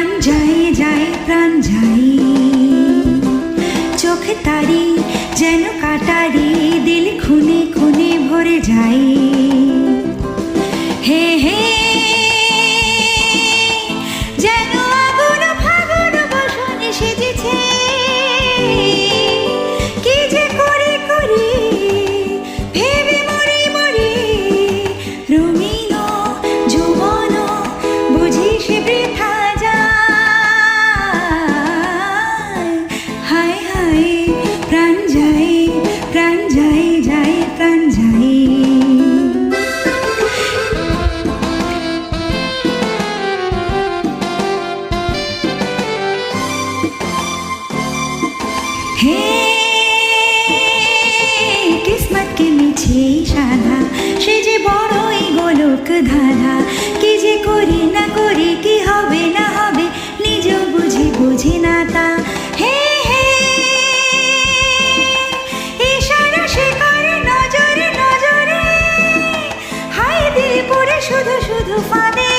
প্রাণ যায় যায় প্রাণ যায়, চোখ তারি যেন কাটারি, দিল খুনে খুনে ভরে যায়। হে হে যেন আগুন ফাগুন বসনে সেজেছে, কি যে করি করি ভেবে মরি মরি, রঙিন যৌবন বুঝি সে বৃথা যায়। হায় হায় প্রাণ যায় প্রাণ যায় যায় প্রাণ যায়। হে কিসমত के মিছে সাধা, সে যে বড়ই গোলক ধাঁধা, কি যে করি না করি কি হবে না হবে, নিজেও বুঝি বুঝি না তা। হে হে ইশারা সে করে নজরে নজরে, হাই দিল পড়ে শুধু শুধু ফাঁদে,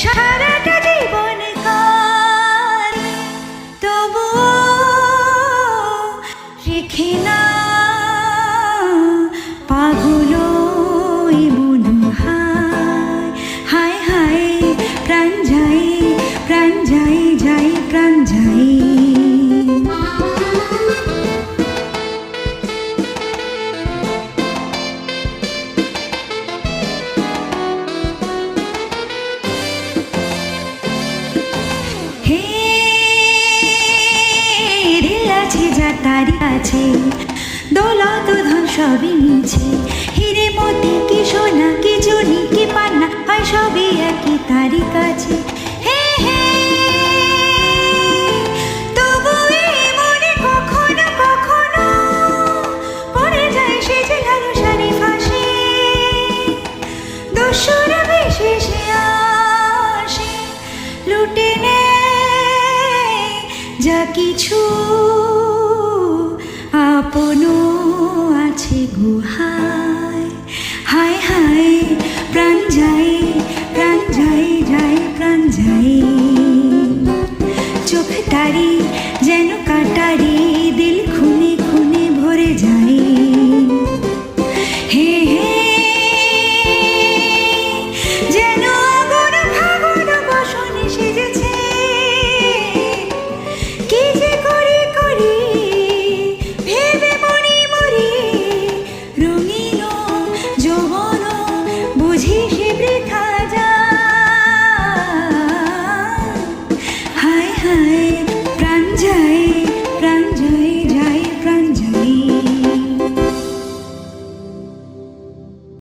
সারাটা জীবন কাল তবুও রেখে না পাগল মন। হায় হায় হায় প্রাণ যায় প্রাণ যায় যায় প্রাণ যায়। হে দিল আছে যা তারি আছে, দৌলত ধন সবই মিছে, হিরে মতি কি সোনা কি জনি কি পান্না, হয় সবই একই তারি কাছে। হে হে তবু এই মনে কখনো কখনো পড়ে যায় সে যে লালসারি ফাঁসে, দস্যুরা বিশেষে আসে লুটে নেয় যা কিছু আপনো আছে গুহায়। হায় হায় প্রাণ যায় প্রাণ যায় যায় প্রাণ যায়, চোখ তারি যেন কাটারি, দিল খুনে খুনে ভরে যায়। হে হে যেন আগুন ফাগুন বসনে সেজেছে, কি যে করি করি ভেবে মরি মরি, রঙিন যৌবন বুঝি সে বৃথা যায়। হায় হায় প্রাণ যায়